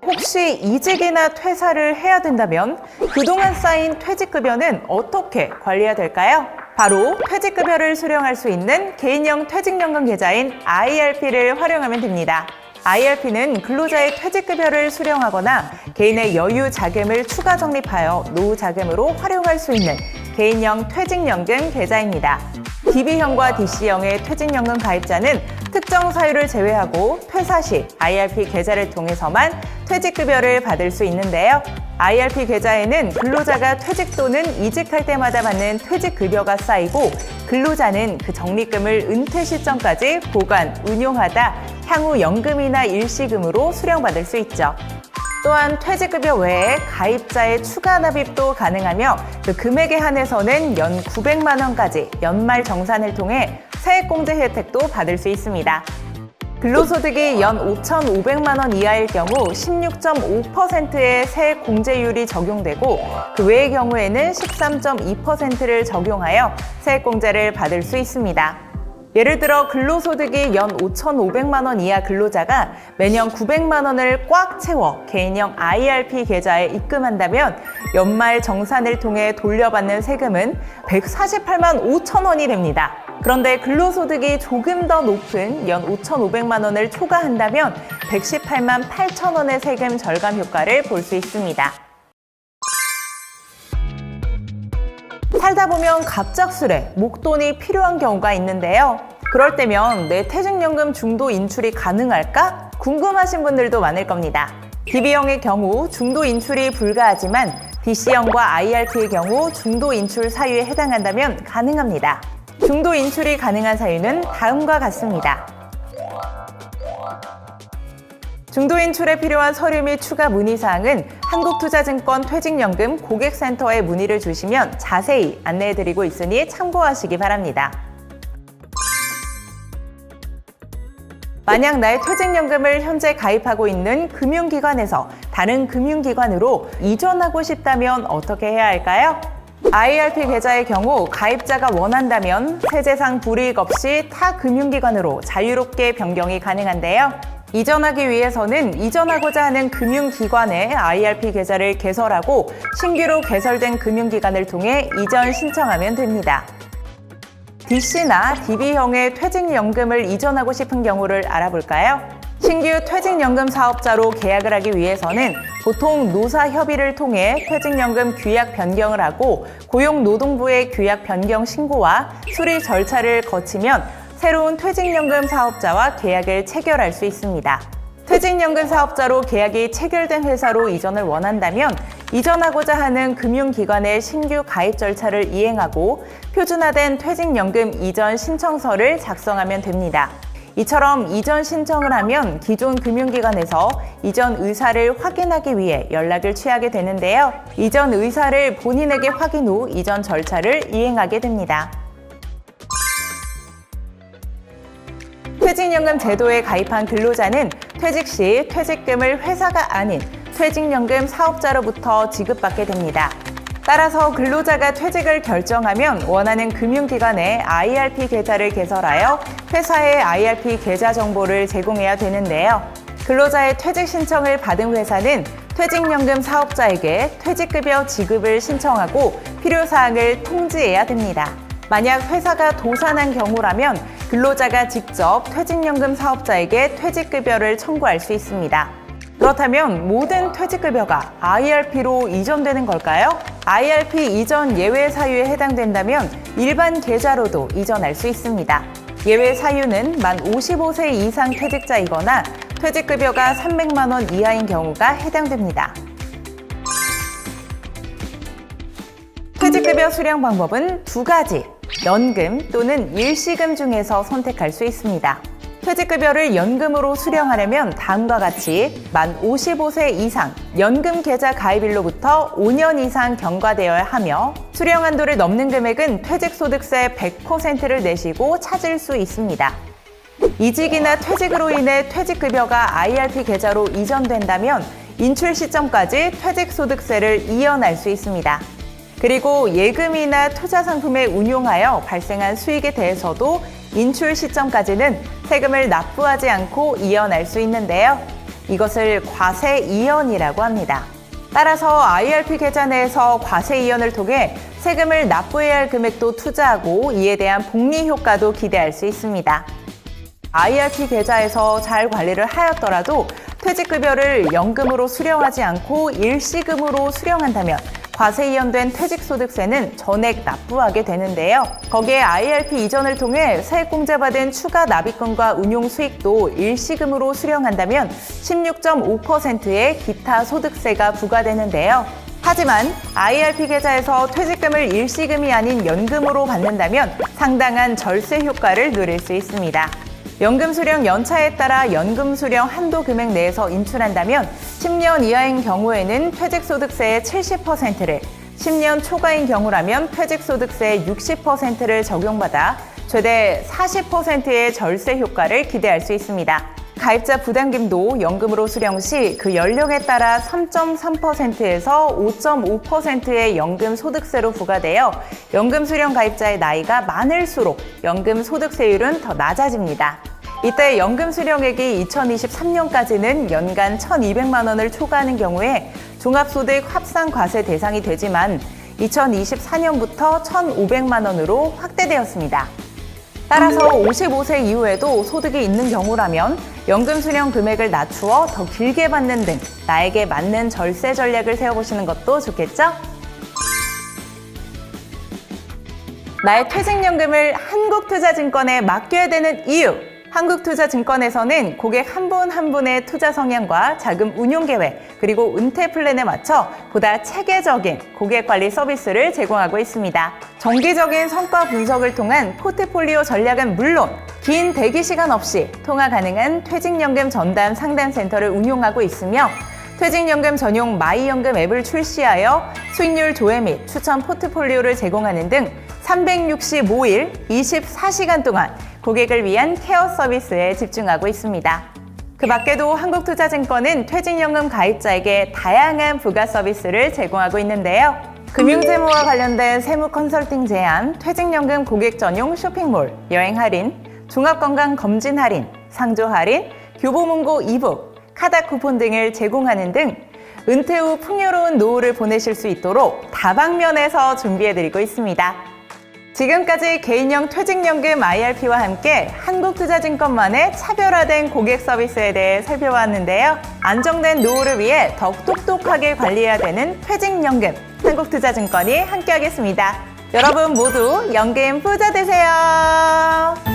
혹시 이직이나 퇴사를 해야 된다면 그동안 쌓인 퇴직급여는 어떻게 관리해야 될까요? 바로 퇴직급여를 수령할 수 있는 개인형 퇴직연금 계좌인 IRP를 활용하면 됩니다. IRP는 근로자의 퇴직급여를 수령하거나 개인의 여유 자금을 추가 적립하여 노후 자금으로 활용할 수 있는 개인형 퇴직연금 계좌입니다. DB형과 DC형의 퇴직연금 가입자는 특정 사유를 제외하고 퇴사 시 IRP 계좌를 통해서만 퇴직급여를 받을 수 있는데요. IRP 계좌에는 근로자가 퇴직 또는 이직할 때마다 받는 퇴직급여가 쌓이고 근로자는 그 적립금을 은퇴 시점까지 보관, 운용하다 향후 연금이나 일시금으로 수령받을 수 있죠. 또한 퇴직급여 외에 가입자의 추가 납입도 가능하며 그 금액에 한해서는 연 900만 원까지 연말 정산을 통해 세액공제 혜택도 받을 수 있습니다. 근로소득이 연 5,500만 원 이하일 경우 16.5%의 세액공제율이 적용되고 그 외의 경우에는 13.2%를 적용하여 세액공제를 받을 수 있습니다. 예를 들어 근로소득이 연 5,500만 원 이하 근로자가 매년 900만 원을 꽉 채워 개인형 IRP 계좌에 입금한다면 연말 정산을 통해 돌려받는 세금은 148만 5천 원이 됩니다. 그런데 근로소득이 조금 더 높은 연 5,500만 원을 초과한다면 118만 8천 원의 세금 절감 효과를 볼 수 있습니다. 살다 보면 갑작스레 목돈이 필요한 경우가 있는데요. 그럴 때면 내 퇴직연금 중도 인출이 가능할까? 궁금하신 분들도 많을 겁니다. DB형의 경우 중도 인출이 불가하지만 DC형과 IRP의 경우 중도 인출 사유에 해당한다면 가능합니다. 중도 인출이 가능한 사유는 다음과 같습니다. 중도 인출에 필요한 서류 및 추가 문의사항은 한국투자증권 퇴직연금 고객센터에 문의를 주시면 자세히 안내해드리고 있으니 참고하시기 바랍니다. 만약 나의 퇴직연금을 현재 가입하고 있는 금융기관에서 다른 금융기관으로 이전하고 싶다면 어떻게 해야 할까요? IRP 계좌의 경우 가입자가 원한다면 세제상 불이익 없이 타 금융기관으로 자유롭게 변경이 가능한데요. 이전하기 위해서는 이전하고자 하는 금융기관에 IRP 계좌를 개설하고 신규로 개설된 금융기관을 통해 이전 신청하면 됩니다. DC나 DB형의 퇴직연금을 이전하고 싶은 경우를 알아볼까요? 신규 퇴직연금 사업자로 계약을 하기 위해서는 보통 노사협의를 통해 퇴직연금 규약 변경을 하고 고용노동부의 규약 변경 신고와 수리 절차를 거치면 새로운 퇴직연금 사업자와 계약을 체결할 수 있습니다. 퇴직연금 사업자로 계약이 체결된 회사로 이전을 원한다면 이전하고자 하는 금융기관의 신규 가입 절차를 이행하고 표준화된 퇴직연금 이전 신청서를 작성하면 됩니다. 이처럼 이전 신청을 하면 기존 금융기관에서 이전 의사를 확인하기 위해 연락을 취하게 되는데요. 이전 의사를 본인에게 확인 후 이전 절차를 이행하게 됩니다. 퇴직연금 제도에 가입한 근로자는 퇴직 시 퇴직금을 회사가 아닌 퇴직연금 사업자로부터 지급받게 됩니다. 따라서 근로자가 퇴직을 결정하면 원하는 금융기관에 IRP 계좌를 개설하여 회사의 IRP 계좌 정보를 제공해야 되는데요. 근로자의 퇴직 신청을 받은 회사는 퇴직연금 사업자에게 퇴직급여 지급을 신청하고 필요사항을 통지해야 됩니다. 만약 회사가 도산한 경우라면 근로자가 직접 퇴직연금 사업자에게 퇴직급여를 청구할 수 있습니다. 그렇다면 모든 퇴직급여가 IRP로 이전되는 걸까요? IRP 이전 예외 사유에 해당된다면 일반 계좌로도 이전할 수 있습니다. 예외 사유는 만 55세 이상 퇴직자이거나 퇴직급여가 300만 원 이하인 경우가 해당됩니다. 퇴직급여 수령 방법은 두 가지, 연금 또는 일시금 중에서 선택할 수 있습니다. 퇴직급여를 연금으로 수령하려면 다음과 같이 만 55세 이상 연금 계좌 가입일로부터 5년 이상 경과되어야 하며 수령 한도를 넘는 금액은 퇴직소득세 100%를 내시고 찾을 수 있습니다. 이직이나 퇴직으로 인해 퇴직급여가 IRP 계좌로 이전된다면 인출 시점까지 퇴직소득세를 이연할 수 있습니다. 그리고 예금이나 투자상품에 운용하여 발생한 수익에 대해서도 인출 시점까지는 세금을 납부하지 않고 이연할 수 있는데요. 이것을 과세 이연이라고 합니다. 따라서 IRP 계좌 내에서 과세 이연을 통해 세금을 납부해야 할 금액도 투자하고 이에 대한 복리 효과도 기대할 수 있습니다. IRP 계좌에서 잘 관리를 하였더라도 퇴직급여를 연금으로 수령하지 않고 일시금으로 수령한다면 과세 이연된 퇴직소득세는 전액 납부하게 되는데요. 거기에 IRP 이전을 통해 세액공제 받은 추가 납입금과 운용수익도 일시금으로 수령한다면 16.5%의 기타 소득세가 부과되는데요. 하지만 IRP 계좌에서 퇴직금을 일시금이 아닌 연금으로 받는다면 상당한 절세 효과를 누릴 수 있습니다. 연금 수령 연차에 따라 연금 수령 한도 금액 내에서 인출한다면 10년 이하인 경우에는 퇴직소득세의 70%를, 10년 초과인 경우라면 퇴직소득세의 60%를 적용받아 최대 40%의 절세 효과를 기대할 수 있습니다. 가입자 부담금도 연금으로 수령 시 그 연령에 따라 3.3%에서 5.5%의 연금 소득세로 부과되어 연금 수령 가입자의 나이가 많을수록 연금 소득세율은 더 낮아집니다. 이때 연금 수령액이 2023년까지는 연간 1,200만 원을 초과하는 경우에 종합소득 합산과세 대상이 되지만 2024년부터 1,500만 원으로 확대되었습니다. 따라서 55세 이후에도 소득이 있는 경우라면 연금 수령 금액을 낮추어 더 길게 받는 등 나에게 맞는 절세 전략을 세워보시는 것도 좋겠죠? 나의 퇴직연금을 한국투자증권에 맡겨야 되는 이유! 한국투자증권에서는 고객 한 분 한 분의 투자 성향과 자금 운용 계획, 그리고 은퇴 플랜에 맞춰 보다 체계적인 고객 관리 서비스를 제공하고 있습니다. 정기적인 성과 분석을 통한 포트폴리오 전략은 물론 긴 대기 시간 없이 통화 가능한 퇴직연금 전담 상담센터를 운용하고 있으며 퇴직연금 전용 마이연금 앱을 출시하여 수익률 조회 및 추천 포트폴리오를 제공하는 등 365일 24시간 동안 고객을 위한 케어 서비스에 집중하고 있습니다. 그 밖에도 한국투자증권은 퇴직연금 가입자에게 다양한 부가 서비스를 제공하고 있는데요. 금융재무와 관련된 세무 컨설팅 제안, 퇴직연금 고객 전용 쇼핑몰, 여행 할인, 종합건강검진 할인, 상조 할인, 교보문고 이북, 카드 쿠폰 등을 제공하는 등 은퇴 후 풍요로운 노후를 보내실 수 있도록 다방면에서 준비해드리고 있습니다. 지금까지 개인형 퇴직연금 IRP와 함께 한국투자증권만의 차별화된 고객 서비스에 대해 살펴봤는데요. 안정된 노후를 위해 더욱 똑똑하게 관리해야 되는 퇴직연금, 한국투자증권이 함께하겠습니다. 여러분 모두 연금 부자 되세요.